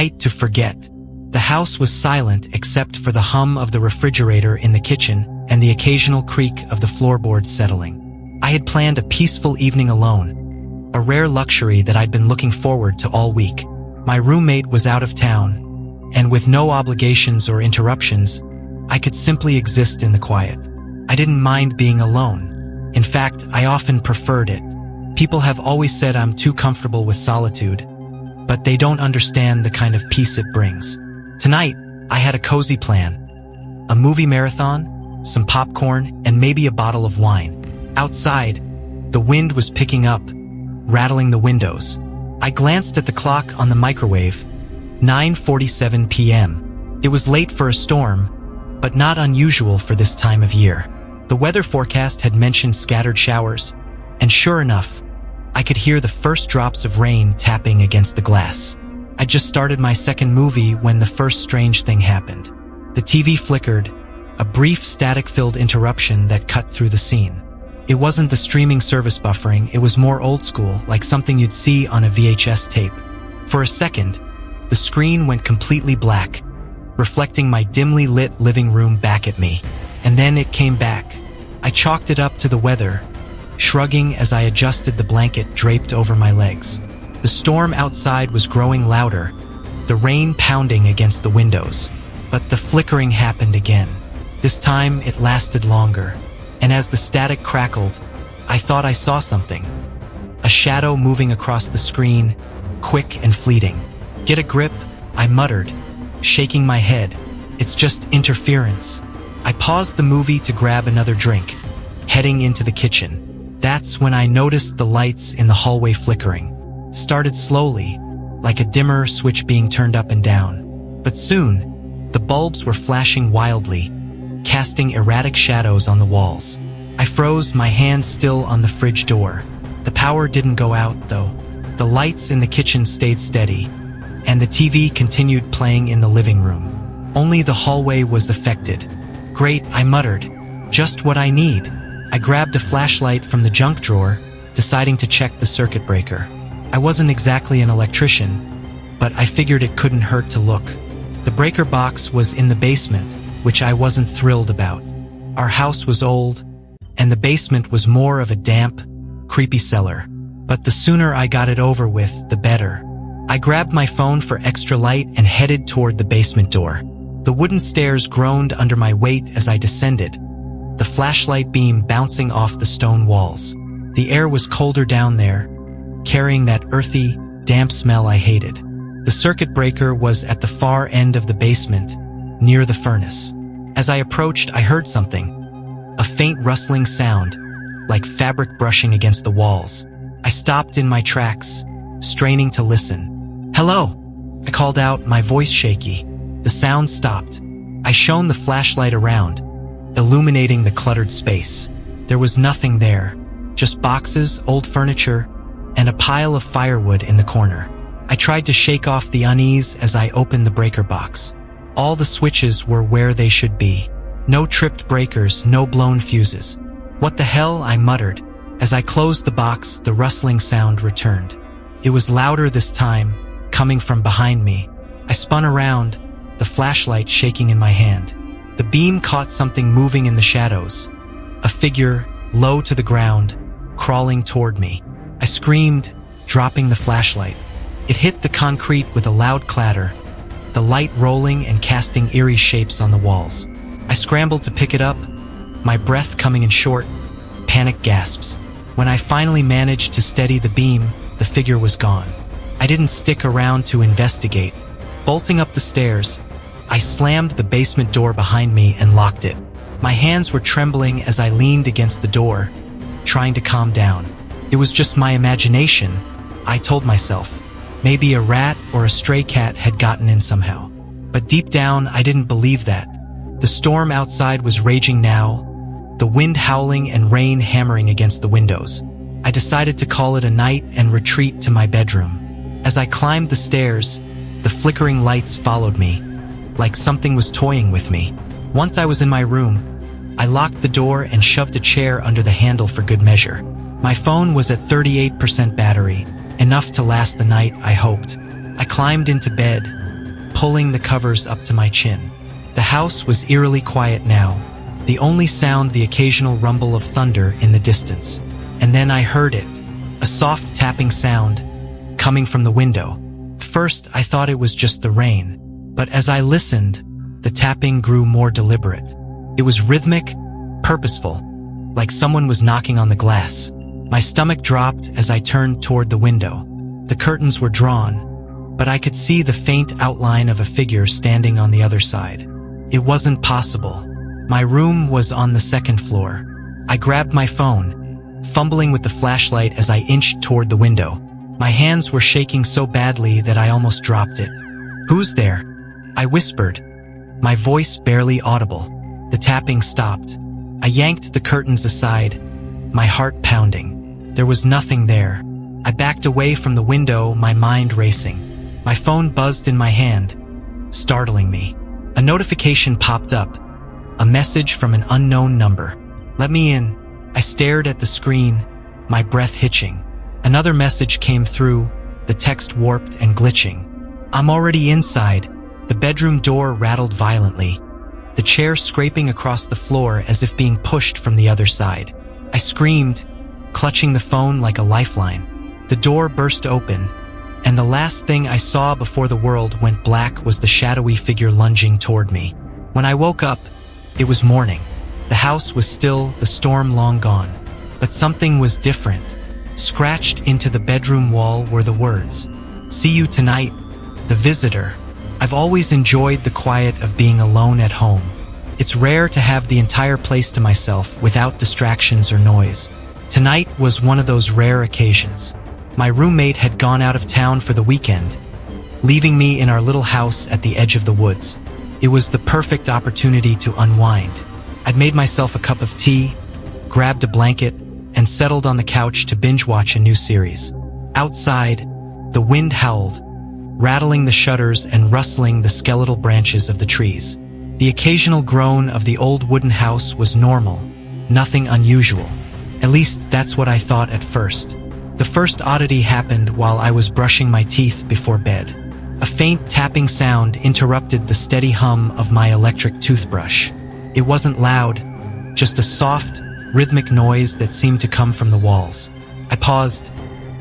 night to forget. The house was silent except for the hum of the refrigerator in the kitchen and the occasional creak of the floorboards settling. I had planned a peaceful evening alone, a rare luxury that I'd been looking forward to all week. My roommate was out of town, and with no obligations or interruptions, I could simply exist in the quiet. I didn't mind being alone. In fact, I often preferred it. People have always said I'm too comfortable with solitude, but they don't understand the kind of peace it brings. Tonight, I had a cozy plan. A movie marathon, some popcorn, and maybe a bottle of wine. Outside, the wind was picking up, rattling the windows. I glanced at the clock on the microwave. 9:47 p.m. It was late for a storm, but not unusual for this time of year. The weather forecast had mentioned scattered showers, and sure enough, I could hear the first drops of rain tapping against the glass. I just started my second movie when the first strange thing happened. The TV flickered, a brief static-filled interruption that cut through the scene. It wasn't the streaming service buffering, it was more old school, like something you'd see on a VHS tape. For a second, the screen went completely black, reflecting my dimly lit living room back at me. And then it came back. I chalked it up to the weather, shrugging as I adjusted the blanket draped over my legs. The storm outside was growing louder, the rain pounding against the windows. But the flickering happened again. This time it lasted longer, and as the static crackled, I thought I saw something. A shadow moving across the screen, quick and fleeting. "Get a grip," I muttered, shaking my head. "It's just interference." I paused the movie to grab another drink, heading into the kitchen. That's when I noticed the lights in the hallway flickering. Started slowly, like a dimmer switch being turned up and down. But soon, the bulbs were flashing wildly, casting erratic shadows on the walls. I froze, my hand still on the fridge door. The power didn't go out, though. The lights in the kitchen stayed steady, and the TV continued playing in the living room. Only the hallway was affected. "Great," I muttered. "Just what I need." I grabbed a flashlight from the junk drawer, deciding to check the circuit breaker. I wasn't exactly an electrician, but I figured it couldn't hurt to look. The breaker box was in the basement, which I wasn't thrilled about. Our house was old, and the basement was more of a damp, creepy cellar. But the sooner I got it over with, the better. I grabbed my phone for extra light and headed toward the basement door. The wooden stairs groaned under my weight as I descended, the flashlight beam bouncing off the stone walls. The air was colder down there, carrying that earthy, damp smell I hated. The circuit breaker was at the far end of the basement, near the furnace. As I approached, I heard something, a faint rustling sound, like fabric brushing against the walls. I stopped in my tracks, straining to listen. "Hello," I called out, my voice shaky. The sound stopped. I shone the flashlight around, illuminating the cluttered space. There was nothing there, just boxes, old furniture, and a pile of firewood in the corner. I tried to shake off the unease as I opened the breaker box. All the switches were where they should be. No tripped breakers, no blown fuses. "What the hell?" I muttered. As I closed the box, the rustling sound returned. It was louder this time, coming from behind me. I spun around, the flashlight shaking in my hand. The beam caught something moving in the shadows. A figure, low to the ground, crawling toward me. I screamed, dropping the flashlight. It hit the concrete with a loud clatter, the light rolling and casting eerie shapes on the walls. I scrambled to pick it up, my breath coming in short, panic gasps. When I finally managed to steady the beam, the figure was gone. I didn't stick around to investigate. Bolting up the stairs, I slammed the basement door behind me and locked it. My hands were trembling as I leaned against the door, trying to calm down. It was just my imagination, I told myself. Maybe a rat or a stray cat had gotten in somehow. But deep down, I didn't believe that. The storm outside was raging now, the wind howling and rain hammering against the windows. I decided to call it a night and retreat to my bedroom. As I climbed the stairs, the flickering lights followed me, like something was toying with me. Once I was in my room, I locked the door and shoved a chair under the handle for good measure. My phone was at 38% battery, enough to last the night, I hoped. I climbed into bed, pulling the covers up to my chin. The house was eerily quiet now, the only sound the occasional rumble of thunder in the distance. And then I heard it, a soft tapping sound coming from the window. First, I thought it was just the rain, but as I listened, the tapping grew more deliberate. It was rhythmic, purposeful, like someone was knocking on the glass. My stomach dropped as I turned toward the window. The curtains were drawn, but I could see the faint outline of a figure standing on the other side. It wasn't possible. My room was on the second floor. I grabbed my phone, fumbling with the flashlight as I inched toward the window. My hands were shaking so badly that I almost dropped it. "Who's there?" I whispered, my voice barely audible. The tapping stopped. I yanked the curtains aside, my heart pounding. There was nothing there. I backed away from the window, my mind racing. My phone buzzed in my hand, startling me. A notification popped up, a message from an unknown number. "Let me in." I stared at the screen, my breath hitching. Another message came through, the text warped and glitching. "I'm already inside." The bedroom door rattled violently, the chair scraping across the floor as if being pushed from the other side. I screamed, clutching the phone like a lifeline. The door burst open, and the last thing I saw before the world went black was the shadowy figure lunging toward me. When I woke up, it was morning. The house was still, the storm long gone. But something was different. Scratched into the bedroom wall were the words, "See you tonight, the visitor." I've always enjoyed the quiet of being alone at home. It's rare to have the entire place to myself without distractions or noise. Tonight was one of those rare occasions. My roommate had gone out of town for the weekend, leaving me in our little house at the edge of the woods. It was the perfect opportunity to unwind. I'd made myself a cup of tea, grabbed a blanket, and settled on the couch to binge-watch a new series. Outside, the wind howled, rattling the shutters and rustling the skeletal branches of the trees. The occasional groan of the old wooden house was normal, nothing unusual. At least that's what I thought at first. The first oddity happened while I was brushing my teeth before bed. A faint tapping sound interrupted the steady hum of my electric toothbrush. It wasn't loud, just a soft, rhythmic noise that seemed to come from the walls. I paused,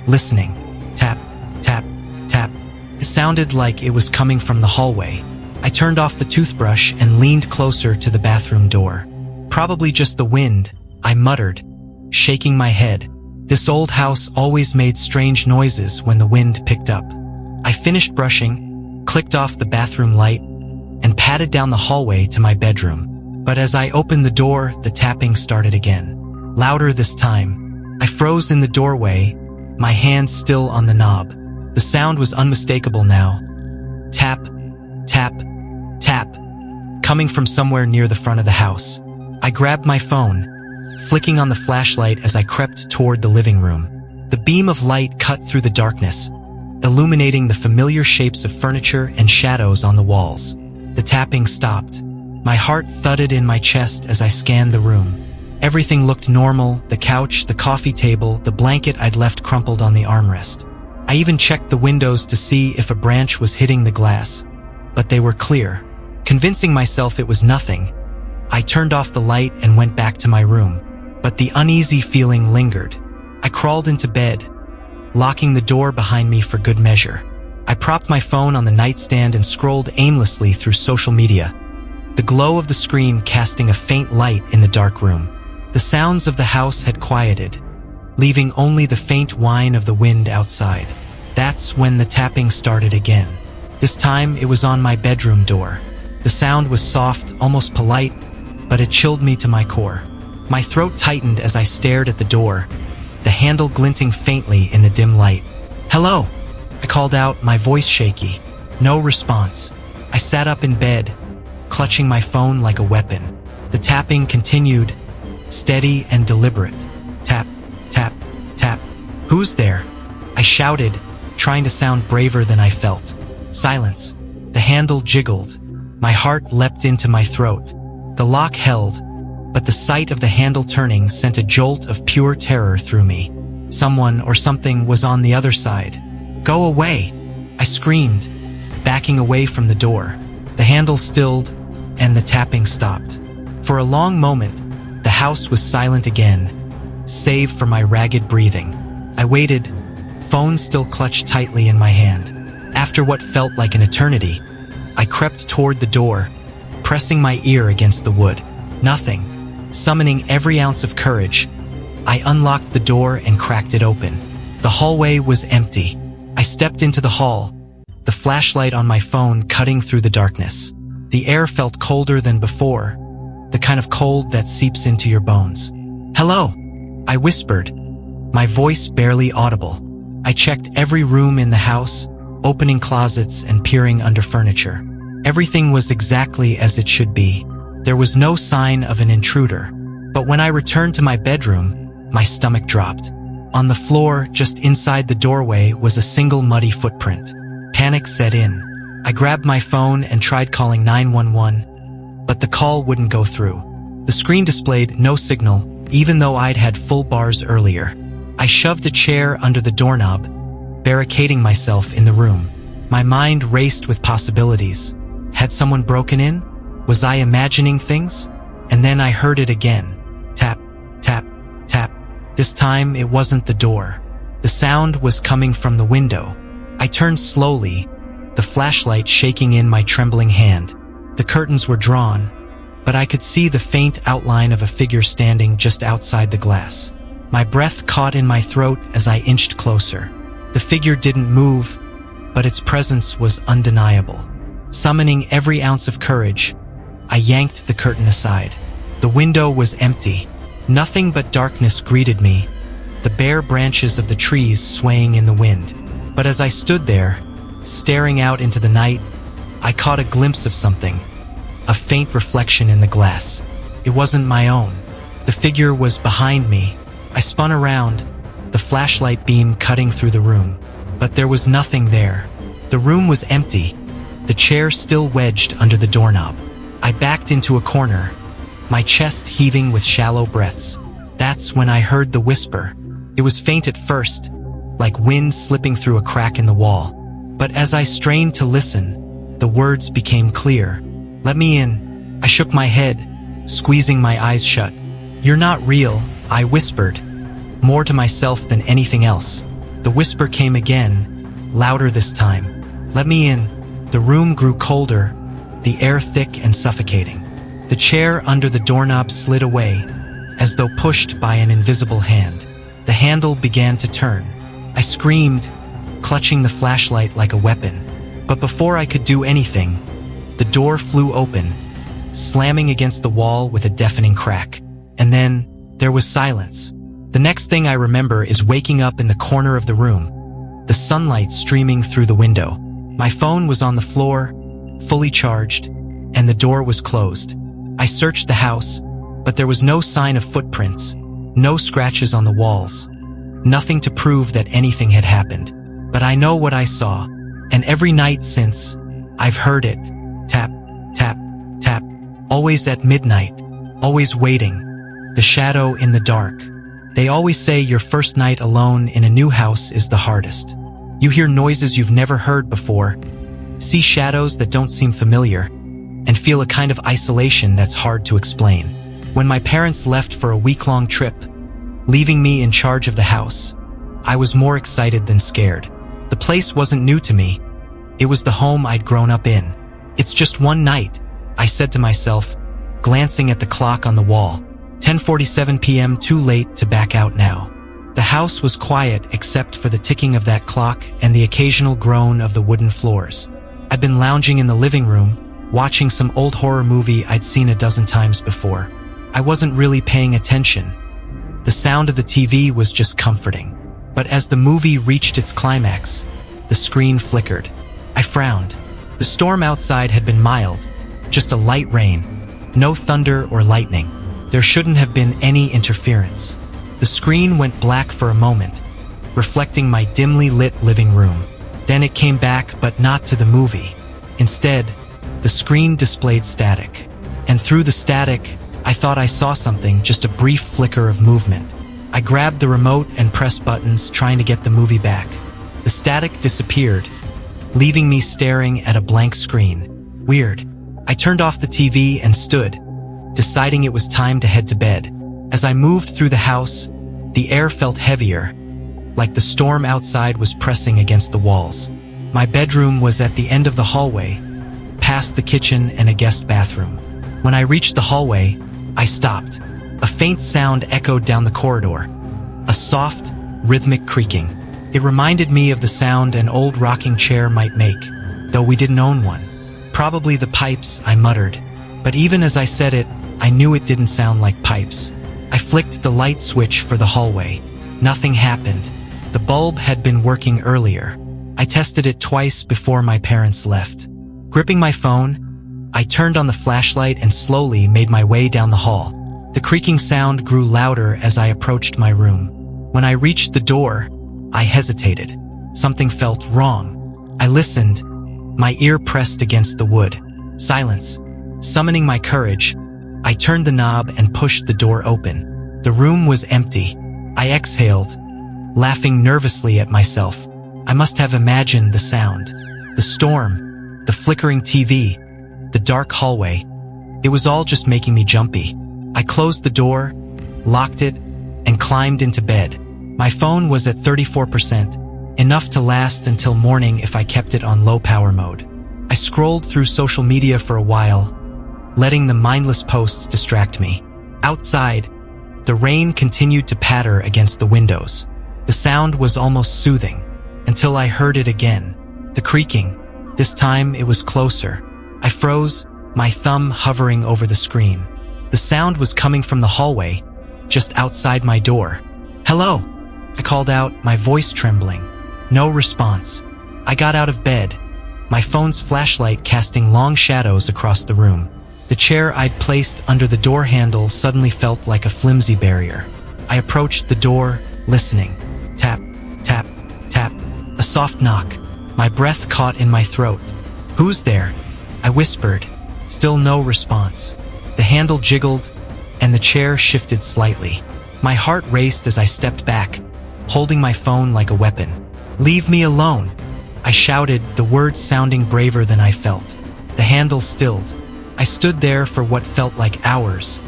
listening. Tap, tap, tap. It sounded like it was coming from the hallway. I turned off the toothbrush and leaned closer to the bathroom door. "Probably just the wind," I muttered, shaking my head. This old house always made strange noises when the wind picked up. I finished brushing, clicked off the bathroom light, and padded down the hallway to my bedroom. But as I opened the door, the tapping started again. Louder this time. I froze in the doorway, my hand still on the knob. The sound was unmistakable now. Tap, tap, tap, coming from somewhere near the front of the house. I grabbed my phone, flicking on the flashlight as I crept toward the living room. The beam of light cut through the darkness, illuminating the familiar shapes of furniture and shadows on the walls. The tapping stopped. My heart thudded in my chest as I scanned the room. Everything looked normal, the couch, the coffee table, the blanket I'd left crumpled on the armrest. I even checked the windows to see if a branch was hitting the glass, but they were clear. Convincing myself it was nothing, I turned off the light and went back to my room. But the uneasy feeling lingered. I crawled into bed, locking the door behind me for good measure. I propped my phone on the nightstand and scrolled aimlessly through social media, the glow of the screen casting a faint light in the dark room. The sounds of the house had quieted, leaving only the faint whine of the wind outside. That's when the tapping started again. This time it was on my bedroom door. The sound was soft, almost polite, but it chilled me to my core. My throat tightened as I stared at the door, the handle glinting faintly in the dim light. "Hello," I called out, my voice shaky. No response. I sat up in bed, clutching my phone like a weapon. The tapping continued, steady and deliberate. Tap, tap, tap. "Who's there?" I shouted, trying to sound braver than I felt. Silence. The handle jiggled. My heart leapt into my throat. The lock held, but the sight of the handle turning sent a jolt of pure terror through me. Someone or something was on the other side. "Go away!" I screamed, backing away from the door. The handle stilled, and the tapping stopped. For a long moment, the house was silent again, save for my ragged breathing. I waited, phone still clutched tightly in my hand. After what felt like an eternity, I crept toward the door, pressing my ear against the wood. Nothing. Summoning every ounce of courage, I unlocked the door and cracked it open. The hallway was empty. I stepped into the hall, the flashlight on my phone cutting through the darkness. The air felt colder than before, the kind of cold that seeps into your bones. "Hello," I whispered, my voice barely audible. I checked every room in the house, opening closets and peering under furniture. Everything was exactly as it should be. There was no sign of an intruder. But when I returned to my bedroom, my stomach dropped. On the floor, just inside the doorway, was a single muddy footprint. Panic set in. I grabbed my phone and tried calling 911, but the call wouldn't go through. The screen displayed no signal, even though I'd had full bars earlier. I shoved a chair under the doorknob, barricading myself in the room. My mind raced with possibilities. Had someone broken in? Was I imagining things? And then I heard it again. Tap, tap, tap. This time it wasn't the door. The sound was coming from the window. I turned slowly, the flashlight shaking in my trembling hand. The curtains were drawn, but I could see the faint outline of a figure standing just outside the glass. My breath caught in my throat as I inched closer. The figure didn't move, but its presence was undeniable. Summoning every ounce of courage, I yanked the curtain aside. The window was empty. Nothing but darkness greeted me, the bare branches of the trees swaying in the wind. But as I stood there, staring out into the night, I caught a glimpse of something, a faint reflection in the glass. It wasn't my own. The figure was behind me. I spun around, the flashlight beam cutting through the room. But there was nothing there. The room was empty, the chair still wedged under the doorknob. I backed into a corner, my chest heaving with shallow breaths. That's when I heard the whisper. It was faint at first, like wind slipping through a crack in the wall. But as I strained to listen, the words became clear. "Let me in." I shook my head, squeezing my eyes shut. "You're not real," I whispered, more to myself than anything else. The whisper came again, louder this time. "Let me in." The room grew colder, the air thick and suffocating. The chair under the doorknob slid away, as though pushed by an invisible hand. The handle began to turn. I screamed, clutching the flashlight like a weapon. But before I could do anything, the door flew open, slamming against the wall with a deafening crack. And then, there was silence. The next thing I remember is waking up in the corner of the room, the sunlight streaming through the window. My phone was on the floor, fully charged, and the door was closed. I searched the house, but there was no sign of footprints, no scratches on the walls, nothing to prove that anything had happened. But I know what I saw, and every night since, I've heard it. Tap, tap, tap. Always at midnight, always waiting. The shadow in the dark. They always say your first night alone in a new house is the hardest. You hear noises you've never heard before, see shadows that don't seem familiar, and feel a kind of isolation that's hard to explain. When my parents left for a week-long trip, leaving me in charge of the house, I was more excited than scared. The place wasn't new to me. It was the home I'd grown up in. "It's just one night," I said to myself, glancing at the clock on the wall. 10:47 p.m., too late to back out now. The house was quiet except for the ticking of that clock and the occasional groan of the wooden floors. I'd been lounging in the living room, watching some old horror movie I'd seen a dozen times before. I wasn't really paying attention. The sound of the TV was just comforting. But as the movie reached its climax, the screen flickered. I frowned. The storm outside had been mild, just a light rain, no thunder or lightning. There shouldn't have been any interference. The screen went black for a moment, reflecting my dimly lit living room. Then it came back, but not to the movie. Instead, the screen displayed static. And through the static, I thought I saw something, just a brief flicker of movement. I grabbed the remote and pressed buttons, trying to get the movie back. The static disappeared, leaving me staring at a blank screen. Weird. I turned off the TV and stood, deciding it was time to head to bed. As I moved through the house, the air felt heavier, like the storm outside was pressing against the walls. My bedroom was at the end of the hallway, past the kitchen and a guest bathroom. When I reached the hallway, I stopped. A faint sound echoed down the corridor, a soft, rhythmic creaking. It reminded me of the sound an old rocking chair might make, though we didn't own one. Probably the pipes, I muttered. But even as I said it, I knew it didn't sound like pipes. I flicked the light switch for the hallway. Nothing happened. The bulb had been working earlier. I tested it twice before my parents left. Gripping my phone, I turned on the flashlight and slowly made my way down the hall. The creaking sound grew louder as I approached my room. When I reached the door, I hesitated. Something felt wrong. I listened, my ear pressed against the wood. Silence. Summoning my courage, I turned the knob and pushed the door open. The room was empty. I exhaled, laughing nervously at myself. I must have imagined the sound. The storm, the flickering TV, the dark hallway. It was all just making me jumpy. I closed the door, locked it, and climbed into bed. My phone was at 34%, enough to last until morning if I kept it on low power mode. I scrolled through social media for a while, letting the mindless posts distract me. Outside, the rain continued to patter against the windows. The sound was almost soothing, until I heard it again. The creaking. This time it was closer. I froze, my thumb hovering over the screen. The sound was coming from the hallway, just outside my door. "Hello," I called out, my voice trembling. No response. I got out of bed, my phone's flashlight casting long shadows across the room. The chair I'd placed under the door handle suddenly felt like a flimsy barrier. I approached the door, listening. Tap, tap, tap. A soft knock. My breath caught in my throat. "Who's there?" I whispered. Still no response. The handle jiggled, and the chair shifted slightly. My heart raced as I stepped back, holding my phone like a weapon. "Leave me alone," I shouted, the words sounding braver than I felt. The handle stilled. I stood there for what felt like hours,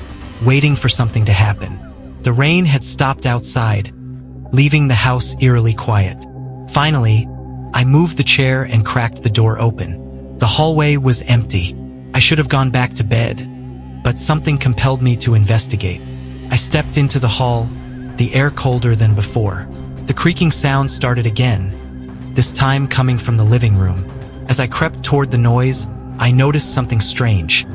waiting for something to happen. The rain had stopped outside, leaving the house eerily quiet. Finally, I moved the chair and cracked the door open. The hallway was empty. I should have gone back to bed, but something compelled me to investigate. I stepped into the hall, the air colder than before. The creaking sound started again, this time coming from the living room. As I crept toward the noise, I noticed something strange.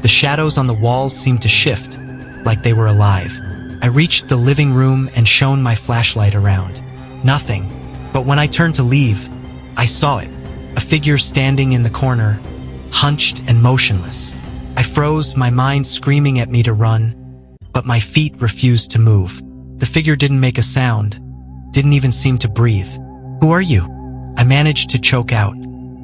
The shadows on the walls seemed to shift, like they were alive. I reached the living room and shone my flashlight around. Nothing. But when I turned to leave, I saw it. A figure standing in the corner, hunched and motionless. I froze, my mind screaming at me to run, but my feet refused to move. The figure didn't make a sound, didn't even seem to breathe. "Who are you?" I managed to choke out.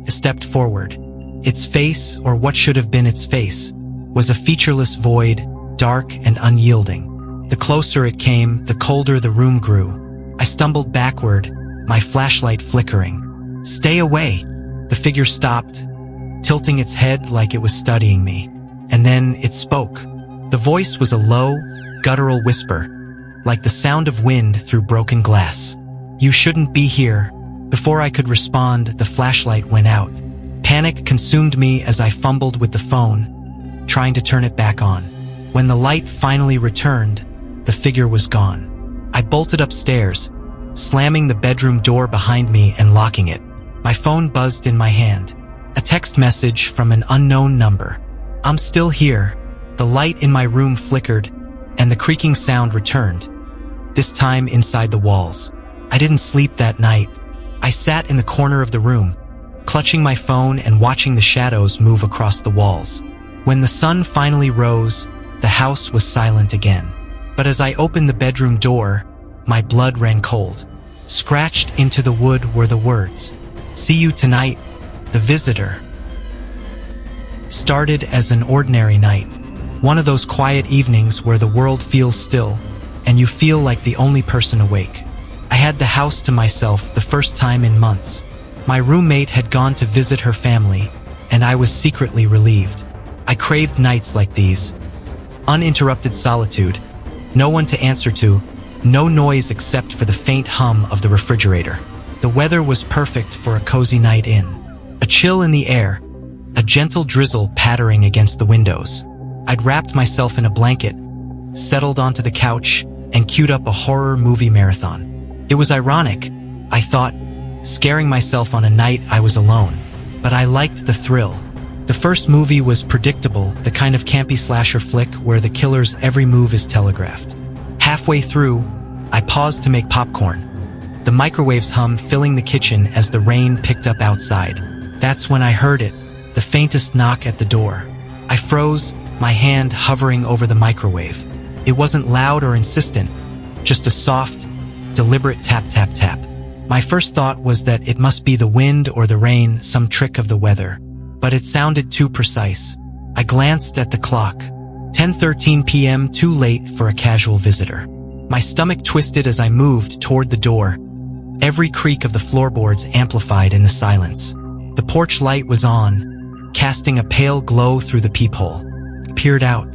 I stepped forward. Its face, or what should have been its face, was a featureless void, dark and unyielding. The closer it came, the colder the room grew. I stumbled backward, my flashlight flickering. "Stay away!" The figure stopped, tilting its head like it was studying me. And then it spoke. The voice was a low, guttural whisper, like the sound of wind through broken glass. "You shouldn't be here." Before I could respond, the flashlight went out. Panic consumed me as I fumbled with the phone, trying to turn it back on. When the light finally returned, the figure was gone. I bolted upstairs, slamming the bedroom door behind me and locking it. My phone buzzed in my hand. A text message from an unknown number. "I'm still here." The light in my room flickered, and the creaking sound returned, this time inside the walls. I didn't sleep that night. I sat in the corner of the room, clutching my phone and watching the shadows move across the walls. When the sun finally rose, the house was silent again. But as I opened the bedroom door, my blood ran cold. Scratched into the wood were the words, "See you tonight, the visitor." Started as an ordinary night. One of those quiet evenings where the world feels still, and you feel like the only person awake. I had the house to myself the first time in months. My roommate had gone to visit her family, and I was secretly relieved. I craved nights like these. Uninterrupted solitude, no one to answer to, no noise except for the faint hum of the refrigerator. The weather was perfect for a cozy night in. A chill in the air, a gentle drizzle pattering against the windows. I'd wrapped myself in a blanket, settled onto the couch, and queued up a horror movie marathon. It was ironic, I thought, scaring myself on a night I was alone. But I liked the thrill. The first movie was predictable, the kind of campy slasher flick where the killer's every move is telegraphed. Halfway through, I paused to make popcorn. The microwave's hum filling the kitchen as the rain picked up outside. That's when I heard it, the faintest knock at the door. I froze, my hand hovering over the microwave. It wasn't loud or insistent, just a soft, deliberate tap tap tap. My first thought was that it must be the wind or the rain, some trick of the weather. But it sounded too precise. I glanced at the clock. 10:13 p.m., too late for a casual visitor. My stomach twisted as I moved toward the door. Every creak of the floorboards amplified in the silence. The porch light was on, casting a pale glow through the peephole. I peered out.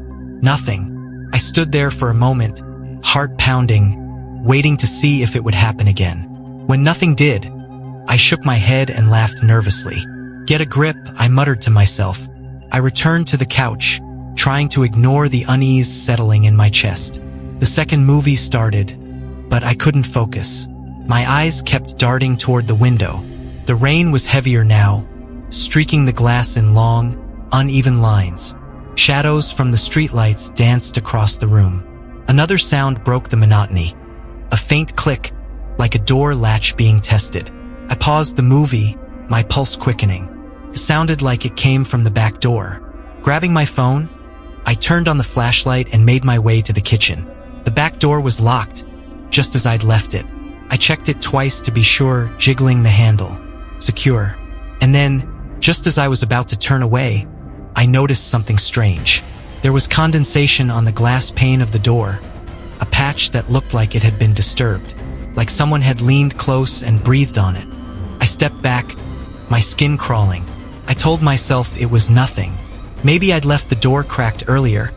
Nothing. I stood there for a moment, heart pounding, waiting to see if it would happen again. When nothing did, I shook my head and laughed nervously. Get a grip, I muttered to myself. I returned to the couch, trying to ignore the unease settling in my chest. The second movie started, but I couldn't focus. My eyes kept darting toward the window. The rain was heavier now, streaking the glass in long, uneven lines. Shadows from the streetlights danced across the room. Another sound broke the monotony. A faint click, like a door latch being tested. I paused the movie, my pulse quickening. It sounded like it came from the back door. Grabbing my phone, I turned on the flashlight and made my way to the kitchen. The back door was locked, just as I'd left it. I checked it twice to be sure, jiggling the handle. Secure. And then, just as I was about to turn away, I noticed something strange. There was condensation on the glass pane of the door, a patch that looked like it had been disturbed, like someone had leaned close and breathed on it. I stepped back, my skin crawling. I told myself it was nothing. Maybe I'd left the door cracked earlier,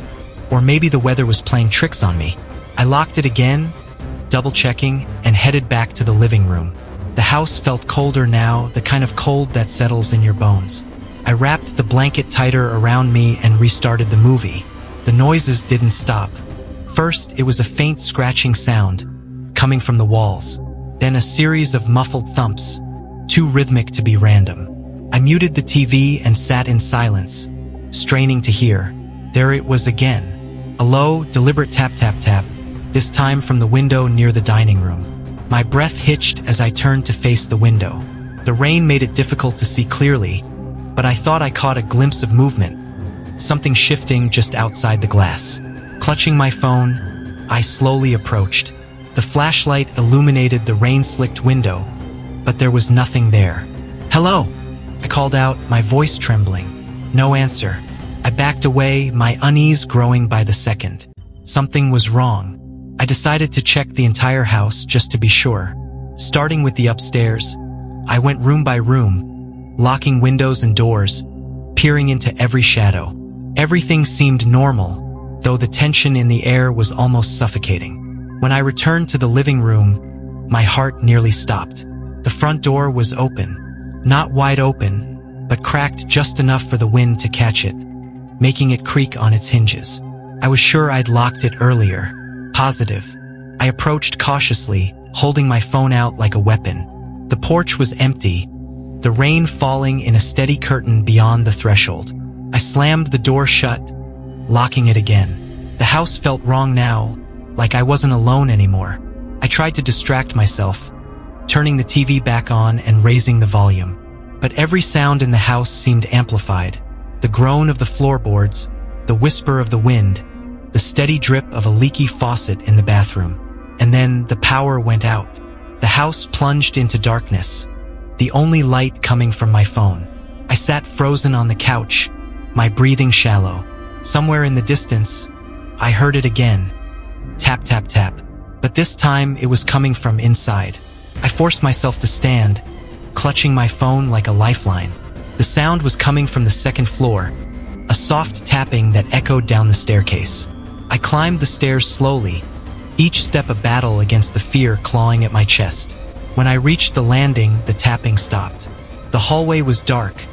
or maybe the weather was playing tricks on me. I locked it again, double-checking, and headed back to the living room. The house felt colder now, the kind of cold that settles in your bones. I wrapped the blanket tighter around me and restarted the movie. The noises didn't stop. First, it was a faint scratching sound, coming from the walls. Then a series of muffled thumps, too rhythmic to be random. I muted the TV and sat in silence, straining to hear. There it was again. A low, deliberate tap-tap-tap, this time from the window near the dining room. My breath hitched as I turned to face the window. The rain made it difficult to see clearly, but I thought I caught a glimpse of movement, something shifting just outside the glass. Clutching my phone, I slowly approached. The flashlight illuminated the rain-slicked window, but there was nothing there. "Hello," I called out, my voice trembling. No answer. I backed away, my unease growing by the second. Something was wrong. I decided to check the entire house just to be sure. Starting with the upstairs, I went room by room, locking windows and doors, peering into every shadow. Everything seemed normal, though the tension in the air was almost suffocating. When I returned to the living room, my heart nearly stopped. The front door was open, not wide open, but cracked just enough for the wind to catch it, making it creak on its hinges. I was sure I'd locked it earlier. Positive. I approached cautiously, holding my phone out like a weapon. The porch was empty, the rain falling in a steady curtain beyond the threshold. I slammed the door shut, locking it again. The house felt wrong now, like I wasn't alone anymore. I tried to distract myself, turning the TV back on and raising the volume. But every sound in the house seemed amplified. The groan of the floorboards, the whisper of the wind, the steady drip of a leaky faucet in the bathroom. And then the power went out. The house plunged into darkness, the only light coming from my phone. I sat frozen on the couch, my breathing shallow. Somewhere in the distance, I heard it again. Tap, tap, tap. But this time it was coming from inside. I forced myself to stand, clutching my phone like a lifeline. The sound was coming from the second floor, a soft tapping that echoed down the staircase. I climbed the stairs slowly, each step a battle against the fear clawing at my chest. When I reached the landing, the tapping stopped. The hallway was dark,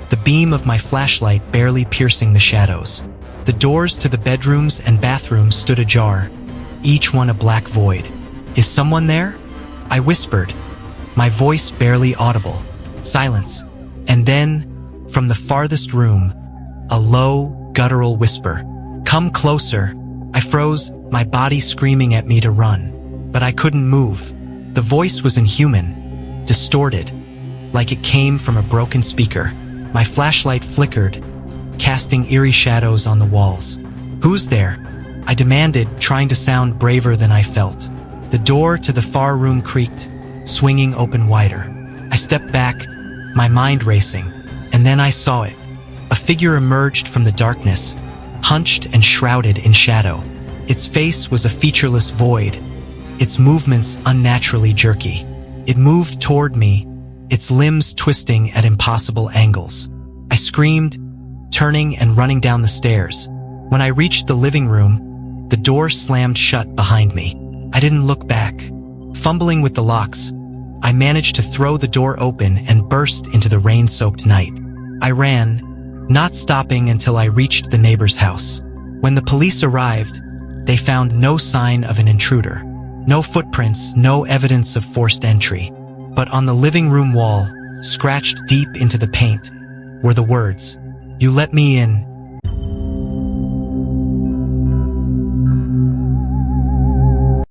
the beam of my flashlight barely piercing the shadows. The doors to the bedrooms and bathrooms stood ajar, each one a black void. "Is someone there?" I whispered, my voice barely audible. Silence. And then, from the farthest room, a low, guttural whisper. "Come closer." I froze, my body screaming at me to run. But I couldn't move. The voice was inhuman, distorted, like it came from a broken speaker. My flashlight flickered, casting eerie shadows on the walls. "Who's there?" I demanded, trying to sound braver than I felt. The door to the far room creaked, swinging open wider. I stepped back, my mind racing, and then I saw it. A figure emerged from the darkness, hunched and shrouded in shadow. Its face was a featureless void, its movements unnaturally jerky. It moved toward me, its limbs twisting at impossible angles. I screamed, turning and running down the stairs. When I reached the living room, the door slammed shut behind me. I didn't look back. Fumbling with the locks, I managed to throw the door open and burst into the rain-soaked night. I ran, not stopping until I reached the neighbor's house. When the police arrived, they found no sign of an intruder. No footprints, no evidence of forced entry. But on the living room wall, scratched deep into the paint, were the words, "You let me in,